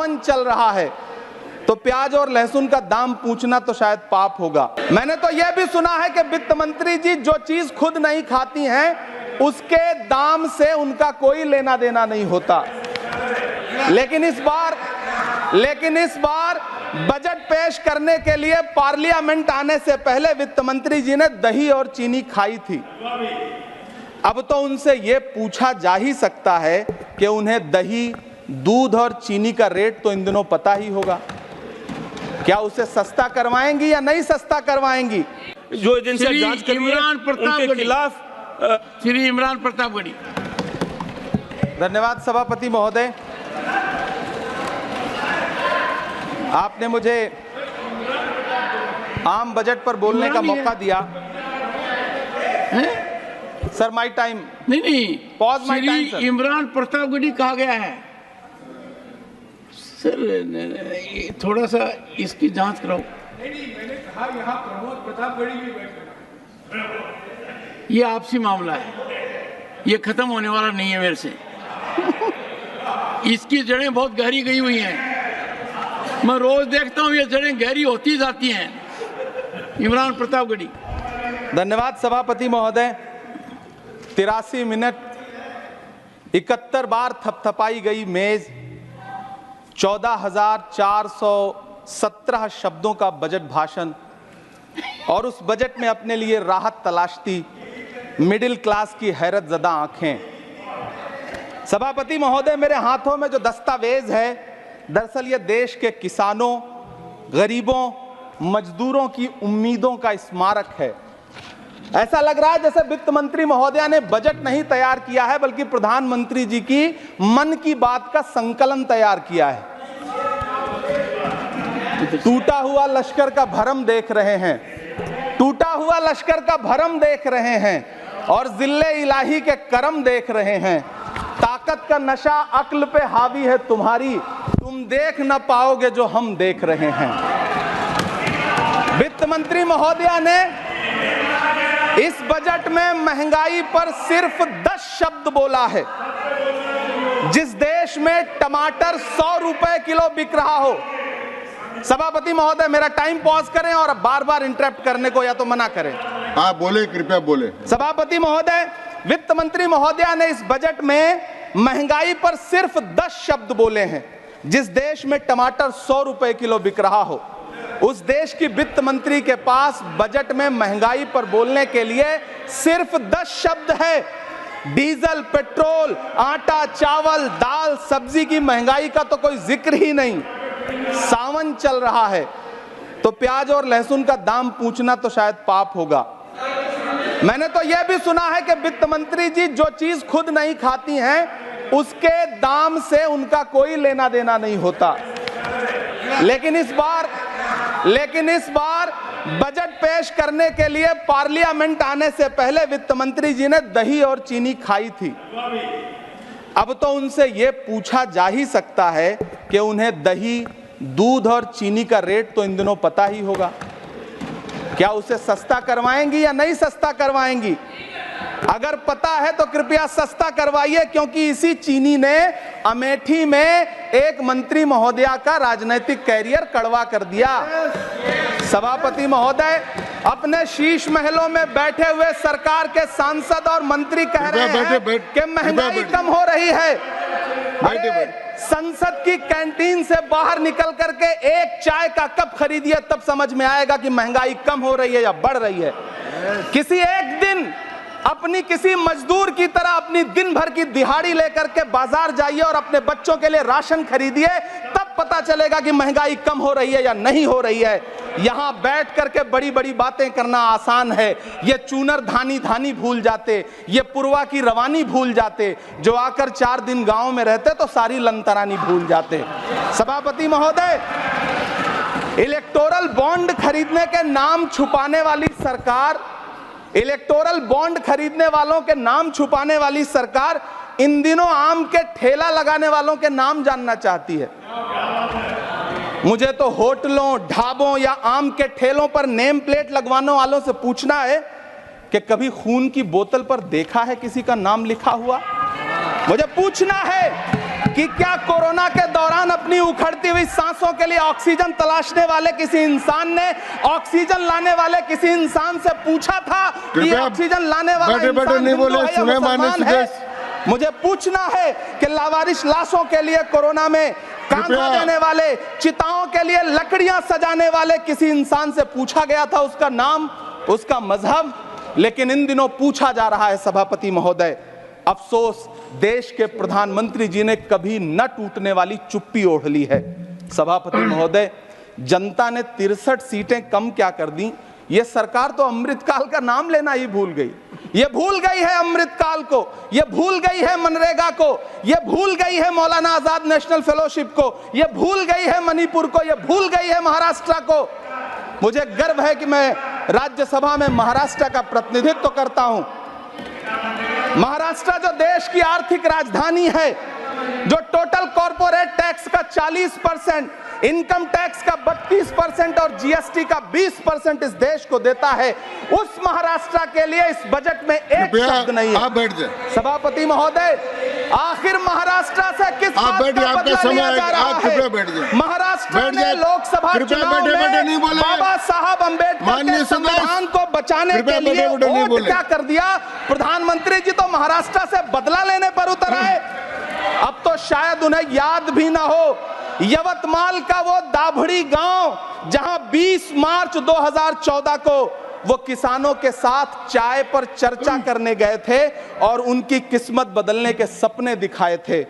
सावन चल रहा है तो प्याज और लहसुन का दाम पूछना तो शायद पाप होगा। मैंने तो यह भी सुना है कि वित्त मंत्री जी जो चीज खुद नहीं खाती हैं उसके दाम से उनका कोई लेना देना नहीं होता। लेकिन इस बार बजट पेश करने के लिए पार्लियामेंट आने से पहले वित्त मंत्री जी ने दही और चीनी खाई थी। अब तो उनसे यह पूछा जा ही सकता है कि उन्हें दही, दूध और चीनी का रेट तो इन दिनों पता ही होगा। क्या उसे सस्ता करवाएंगी या नहीं सस्ता करवाएंगी? जो एजेंसियां जांच कर रही हैं उनके खिलाफ श्री इमरान प्रतापगढ़ी। धन्यवाद सभापति महोदय, आपने मुझे आम बजट पर बोलने का मौका दिया। Sir my time. नहीं, pause my time sir. Imran Pratapgarhi कहा गया है सर, थोड़ा सा इसकी जांच कराओ। नहीं, मैंने कहा यहाँ प्रमोद प्रतापगढ़ी भी बैठे। ये आपसी मामला है, ये खत्म होने वाला नहीं है मेरे से। इसकी जड़ें बहुत गहरी गई हुई हैं, मैं रोज देखता हूँ ये जड़ें गहरी होती जाती हैं। इमरान प्रतापगढ़ी। धन्यवाद सभापति महोदय। 83 मिनट 71 बार थपथपाई गई मेज, 14,417 शब्दों का बजट भाषण और उस बजट में अपने लिए राहत तलाशती मिडिल क्लास की हैरतजदा आंखें। सभापति महोदय, मेरे हाथों में जो दस्तावेज है दरअसल ये देश के किसानों, गरीबों, मजदूरों की उम्मीदों का स्मारक है। ऐसा लग रहा है जैसे वित्त मंत्री महोदया ने बजट नहीं तैयार किया है बल्कि प्रधानमंत्री जी की मन की बात का संकलन तैयार किया है। टूटा हुआ लश्कर का भरम देख रहे हैं, टूटा हुआ लश्कर का भरम देख रहे हैं और जिल्ले इलाही के करम देख रहे हैं। ताकत का नशा अक्ल पे हावी है तुम्हारी, तुम देख न पाओगे जो हम देख रहे हैं। वित्त मंत्री महोदया ने इस बजट में महंगाई पर सिर्फ 10 शब्द बोला है। जिस देश में टमाटर 100 रुपए किलो बिक रहा हो। सभापति महोदय, मेरा टाइम पॉज करें और बार बार इंटरप्ट करने को या तो मना करें। हाँ बोले, कृपया बोले। सभापति महोदय, वित्त मंत्री महोदया ने इस बजट में महंगाई पर सिर्फ 10 शब्द बोले हैं। जिस देश में टमाटर 100 रुपए किलो बिक रहा हो उस देश की वित्त मंत्री के पास बजट में महंगाई पर बोलने के लिए सिर्फ 10 शब्द है। डीजल, पेट्रोल, आटा, चावल, दाल, सब्जी की महंगाई का तो कोई जिक्र ही नहीं। सावन चल रहा है तो प्याज और लहसुन का दाम पूछना तो शायद पाप होगा। मैंने तो यह भी सुना है कि वित्त मंत्री जी जो चीज खुद नहीं खाती हैं उसके दाम से उनका कोई लेना देना नहीं होता। लेकिन इस बार बजट पेश करने के लिए पार्लियामेंट आने से पहले वित्त मंत्री जी ने दही और चीनी खाई थी। अब तो उनसे यह पूछा जा ही सकता है कि उन्हें दही, दूध और चीनी का रेट तो इन दिनों पता ही होगा। क्या उसे सस्ता करवाएंगी या नहीं सस्ता करवाएंगी? अगर पता है तो कृपया सस्ता करवाइए, क्योंकि इसी चीनी ने अमेठी में एक मंत्री महोदया का राजनीतिक कैरियर कड़वा कर दिया। सभापति महोदय, अपने शीश महलों में बैठे हुए सरकार के सांसद और मंत्री कह रहे हैं कि महंगाई कम हो रही है। संसद की कैंटीन से बाहर निकल करके एक चाय का कप खरीदिए, तब समझ में आएगा कि महंगाई कम हो रही है या बढ़ रही है। किसी एक दिन अपनी किसी मजदूर की तरह अपनी दिन भर की दिहाड़ी लेकर के बाजार जाइए और अपने बच्चों के लिए राशन खरीदिए, तब पता चलेगा कि महंगाई कम हो रही है या नहीं हो रही है। यहां बैठ करके बड़ी बड़ी बातें करना आसान है। ये चूनर धानी भूल जाते, ये पुरवा की रवानी भूल जाते, जो आकर 4 दिन गांव में रहते तो सारी लंतरानी भूल जाते। सभापति महोदय, इलेक्टोरल बॉन्ड खरीदने के नाम छुपाने वाली सरकार, इलेक्टोरल बॉन्ड खरीदने वालों के नाम छुपाने वाली सरकार इन दिनों आम के ठेला लगाने वालों के नाम जानना चाहती है। मुझे तो होटलों, ढाबों या आम के ठेलों पर नेम प्लेट लगवाने वालों से पूछना है कि कभी खून की बोतल पर देखा है किसी का नाम लिखा हुआ? मुझे पूछना है कि क्या कोरोना के दौरान अपनी उखड़ती हुई सांसों के लिए ऑक्सीजन तलाशने वाले किसी इंसान ने ऑक्सीजन लाने वाले किसी इंसान से पूछा था कि ऑक्सीजन लाने वाला इंसान हिंदू है या मुसलमान है? मुझे पूछना है कि लावारिस लाशों के लिए कोरोना में कांधा देने वाले, चिताओं के लिए लकड़ियां सजाने वाले किसी इंसान से पूछा गया था उसका नाम, उसका मजहब? लेकिन इन दिनों पूछा जा रहा है सभापति महोदय। अफसोस देश के प्रधानमंत्री जी ने कभी न टूटने वाली चुप्पी ओढ़ ली है। सभापति महोदय, जनता ने 63 सीटें कम क्या कर दी? ये सरकार तो अमृतकाल का नाम लेना ही भूल गई। ये भूल गई है अमृतकाल को, ये भूल गई है मनरेगा को, ये भूल गई है मौलाना आजाद नेशनल फेलोशिप को, ये भूल गई है मणिपुर को, ये भूल गई है महाराष्ट्र को। मुझे गर्व है कि मैं राज्यसभा में महाराष्ट्र का प्रतिनिधित्व करता हूं। महाराष्ट्र जो देश की आर्थिक राजधानी है, जो टोटल कॉर्पोरेट टैक्स का 40%, इनकम टैक्स का 32% और जीएसटी का 20% इस देश को देता है, उस महाराष्ट्र के लिए इस बजट में एक शब्द नहीं है। आप बैठ जाए सभापति महोदय, आखिर महाराष्ट्र से किस बात का बदला लिया जा रहा है? महाराष्ट्र में लोकसभा चुनाव में बाबा साहब अम्बेडकर के संविधान को बचाने के लिए वोट क्या कर दिया? प्रधानमंत्री जी तो महाराष्ट्र से बदला लेने पर उतर आए। अब तो शायद उन्हें याद भी ना हो यवतमाल का वो दाभड़ी गांव जहां 20 मार्च 2014 को वो किसानों के साथ चाय पर चर्चा करने गए थे और उनकी किस्मत बदलने के सपने दिखाए थे।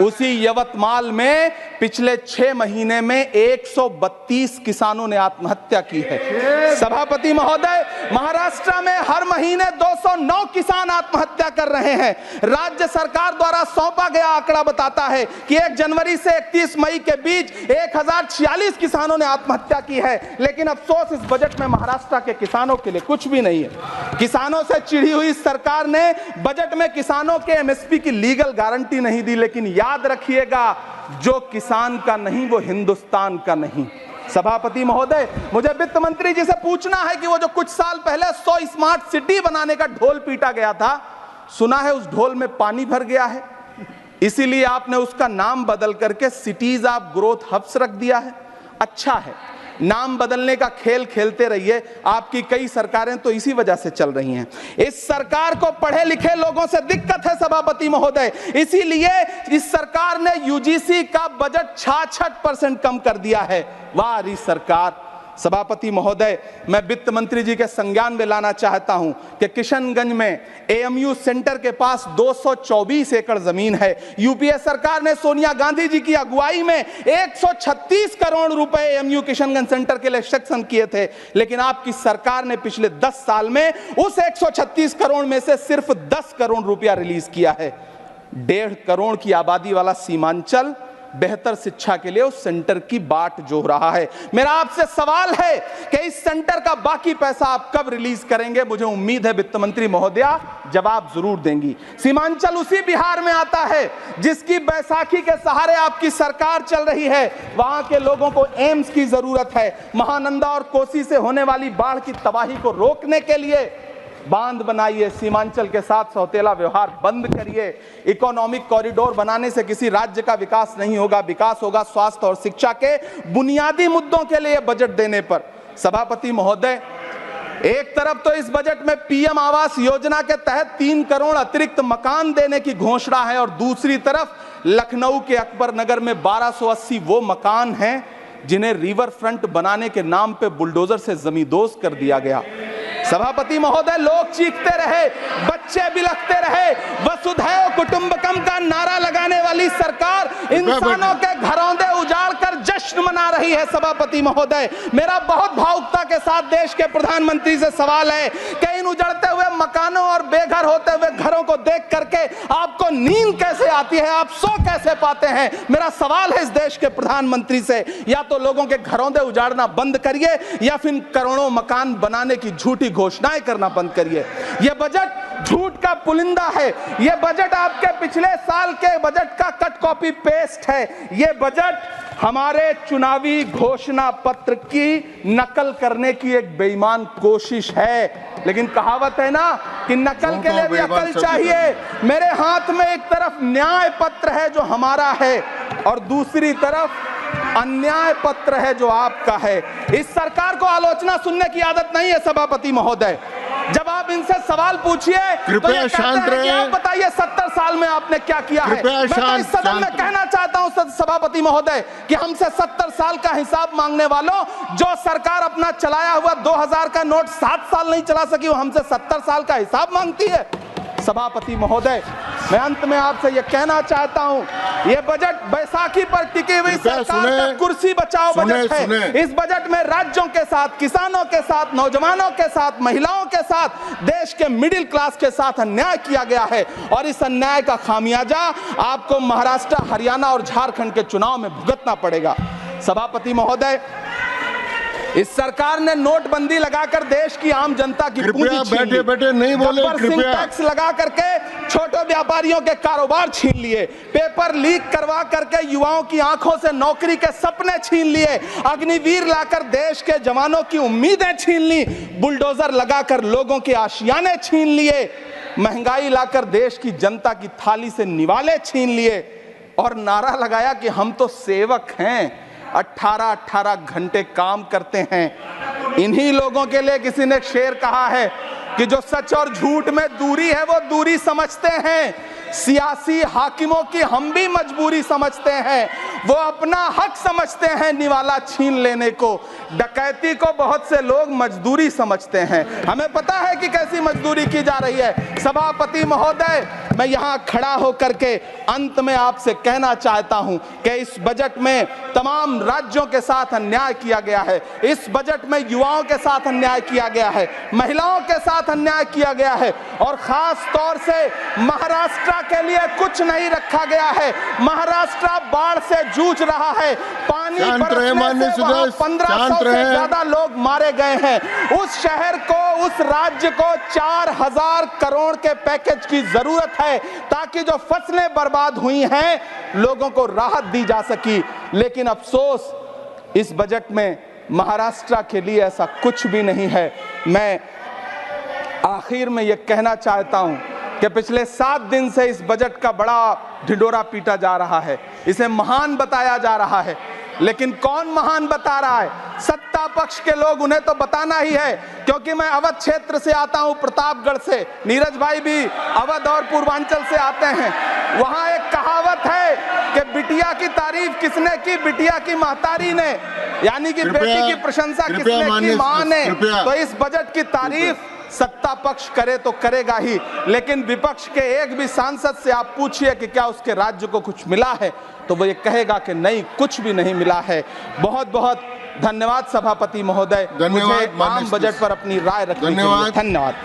उसी यवतमाल में पिछले 6 महीने में 132 किसानों ने आत्महत्या की है। सभापति महोदय, महाराष्ट्र में हर महीने 209 किसान आत्महत्या कर रहे हैं। राज्य सरकार द्वारा सौंपा गया आंकड़ा बताता है कि 1 जनवरी से 31 मई के बीच 1046 किसानों ने आत्महत्या की है। लेकिन अफसोस, इस बजट में महाराष्ट्र के किसानों के लिए कुछ भी नहीं है। किसानों से चिढ़ी हुई सरकार ने बजट में किसानों के एमएसपी की लीगल गारंटी नहीं दी। लेकिन याद रखिएगा, जो किसान का नहीं वो हिंदुस्तान का नहीं। सभापति महोदय, मुझे वित्त मंत्री जी से पूछना है कि वो जो कुछ साल पहले 100 स्मार्ट सिटी बनाने का ढोल पीटा गया था, सुना है उस ढोल में पानी भर गया है, इसीलिए आपने उसका नाम बदल करके सिटीज ऑफ ग्रोथ हब्स रख दिया है। अच्छा है, नाम बदलने का खेल खेलते रहिए, आपकी कई सरकारें तो इसी वजह से चल रही हैं। इस सरकार को पढ़े लिखे लोगों से दिक्कत है सभापति महोदय, इसीलिए इस सरकार ने यूजीसी का बजट 66% कम कर दिया है। वाह री सरकार। सभापति महोदय, मैं वित्त मंत्री जी के संज्ञान में लाना चाहता हूं कि किशनगंज में एएमयू सेंटर के पास 224 एकड़ जमीन है। यूपीए सरकार ने सोनिया गांधी जी की अगुवाई में 136 करोड़ रुपए एएमयू किशनगंज सेंटर के लिए सेक्शन किए थे। लेकिन आपकी सरकार ने पिछले 10 साल में उस 136 करोड़ में से सिर्फ 10 करोड़ रुपया रिलीज किया है। 1.5 करोड़ की आबादी वाला सीमांचल बेहतर शिक्षा के लिए उस सेंटर की बाट जोह रहा है। मेरा आपसे सवाल है कि इस सेंटर का बाकी पैसा आप कब रिलीज करेंगे? मुझे उम्मीद है वित्त मंत्री महोदया जवाब जरूर देंगी। सीमांचल उसी बिहार में आता है जिसकी बैसाखी के सहारे आपकी सरकार चल रही है। वहां के लोगों को एम्स की जरूरत है। महानंदा और कोसी से होने वाली बाढ़ की तबाही को रोकने के लिए बांध बनाइए, सीमांचल के साथ सौतेला व्यवहार बंद करिए। इकोनॉमिक कॉरिडोर बनाने से किसी राज्य का विकास नहीं होगा, विकास होगा स्वास्थ्य और शिक्षा के बुनियादी मुद्दों के लिए बजट देने पर। सभापति महोदय, एक तरफ तो इस बजट में पीएम आवास योजना के तहत 3 करोड़ अतिरिक्त मकान देने की घोषणा है और दूसरी तरफ लखनऊ के अकबर नगर में 1280 वो मकान हैं जिन्हें रिवर फ्रंट बनाने के नाम पे बुलडोजर से जमींदोज कर दिया गया। सभापति महोदय, लोग चीखते रहे, बच्चे बिलखते रहे, वसुधैव कुटुंबकम का नारा लगाने वाली सरकार इंसानों के घरौंदे उजाड़ कर जश्न मना रही है। सभापति महोदय, मेरा बहुत भावुकता के साथ देश के प्रधानमंत्री से सवाल है कि इन उजड़ते हुए मकानों और बेघर होते हुए घरों को देख करके आपको नींद कैसे आती है, आप सो कैसे पाते हैं? मेरा सवाल है इस देश के प्रधानमंत्री से, या तो लोगों के घरौंदे उजाड़ना बंद करिए या फिर करोड़ों मकान बनाने की झूठी घोषणाएं करना बंद करिए। यह बजट झूठ का पुलिंदा है। यह बजट आपके पिछले साल के बजट का कट कॉपी पेस्ट है। यह बजट हमारे चुनावी घोषणा पत्र की नकल करने की एक बेईमान कोशिश है। लेकिन कहावत है ना कि कि नकल के झूठों लिए भी बेईमान अकल शब्द चाहिए। मेरे हाथ में एक तरफ न्याय पत्र है जो हमारा है और दूसरी तरफ अन्याय पत्र है जो आपका है। इस सरकार को आलोचना सुनने की आदत नहीं है सभापति महोदय। जब आप इनसे सवाल पूछिए तो कृपया ये कहते शांत हैं कि रहिए। आप बताइए 70 साल में आपने क्या किया है। कृपया मैं तो शांत- इस सदन में शांत- कहना चाहता हूं सभापति महोदय कि हमसे 70 साल का हिसाब मांगने वालों, जो सरकार अपना चलाया हुआ 2000 का नोट 7 साल नहीं चला सकी, वो हमसे 70 साल का हिसाब मांगती है। सभापति महोदय, मैं अंत में आपसे यह कहना चाहता हूं, यह बजट बैसाखी पर टिकी हुई कृपया सरकार सुने। का कुर्सी बचाओ सुने, बजट है। सुने। इस बजट में राज्यों के साथ, किसानों के साथ, नौजवानों के साथ, महिलाओं के साथ, देश के मिडिल क्लास के साथ अन्याय किया गया है और इस अन्याय का खामियाजा आपको महाराष्ट्र, हरियाणा और झारखंड के चुनाव में भुगतना पड़ेगा। सभापति महोदय, इस सरकार ने नोटबंदी लगाकर देश की आम जनता की कृपया पूंजी छीन ली। बैठे-बैठे नहीं बोले, गब्बर सिंह कृपया। टैक्स लगा करके छोटे व्यापारियों के कारोबार छीन लिए, पेपर लीक करवा करके युवाओं की आंखों से नौकरी के सपने छीन लिए, अग्निवीर लाकर देश के जवानों की उम्मीदें छीन ली, बुलडोजर लगाकर लोगों के आशियाने छीन लिए, महंगाई लाकर देश की जनता की थाली से निवाले छीन लिए और नारा लगाया कि हम तो सेवक हैं, 18-18 घंटे काम करते हैं। इन्हीं लोगों के लिए किसी ने शेर कहा है कि जो सच और झूठ में दूरी है वो दूरी समझते हैं, सियासी हाकिमों की हम भी मजबूरी समझते हैं, वो अपना हक समझते हैं निवाला छीन लेने को। डकैती को बहुत से लोग मजदूरी समझते हैं। हमें पता है कि कैसी मजदूरी की जा रही है। सभापति महोदय, मैं यहाँ खड़ा होकर के अंत में आपसे कहना चाहता हूँ कि इस बजट में तमाम राज्यों के साथ अन्याय किया गया है। इस बजट में युवाओं के साथ अन्याय किया गया है, महिलाओं के साथ अन्याय किया गया है और खास तौर से महाराष्ट्र के लिए कुछ नहीं रखा गया है। महाराष्ट्र बाढ़ से जूझ रहा है, पानी बरसने से वहां 1500 से ज्यादा लोग मारे गए हैं। उस शहर को, उस राज्य को 4000 करोड़ के पैकेज की जरूरत है ताकि जो फसलें बर्बाद हुई हैं लोगों को राहत दी जा सकी। लेकिन अफसोस, इस बजट में महाराष्ट्र के लिए ऐसा कुछ भी नहीं है। मैं आखिर में यह कहना चाहता हूं कि पिछले 7 दिन से इस बजट का बड़ा ढिंढोरा पीटा जा रहा है, इसे महान बताया जा रहा है, लेकिन कौन महान बता रहा है? सत्ता पक्ष के लोग, उन्हें तो बताना ही है। क्योंकि मैं अवध क्षेत्र से आता हूं, प्रतापगढ़ से, नीरज भाई भी अवध और पूर्वांचल से आते हैं। वहां एक कहावत है कि बिटिया की तारीफ किसने की? बिटिया की महतारी ने, यानी कि बेटी की प्रशंसा किसने की? मां ने। तो इस बजट की तारीफ सत्ता पक्ष करे तो करेगा ही, लेकिन विपक्ष के एक भी सांसद से आप पूछिए कि क्या उसके राज्य को कुछ मिला है, तो वो ये कहेगा कि नहीं, कुछ भी नहीं मिला है। बहुत बहुत धन्यवाद सभापति महोदय, मुझे आम बजट पर अपनी राय रखने के लिए। धन्यवाद।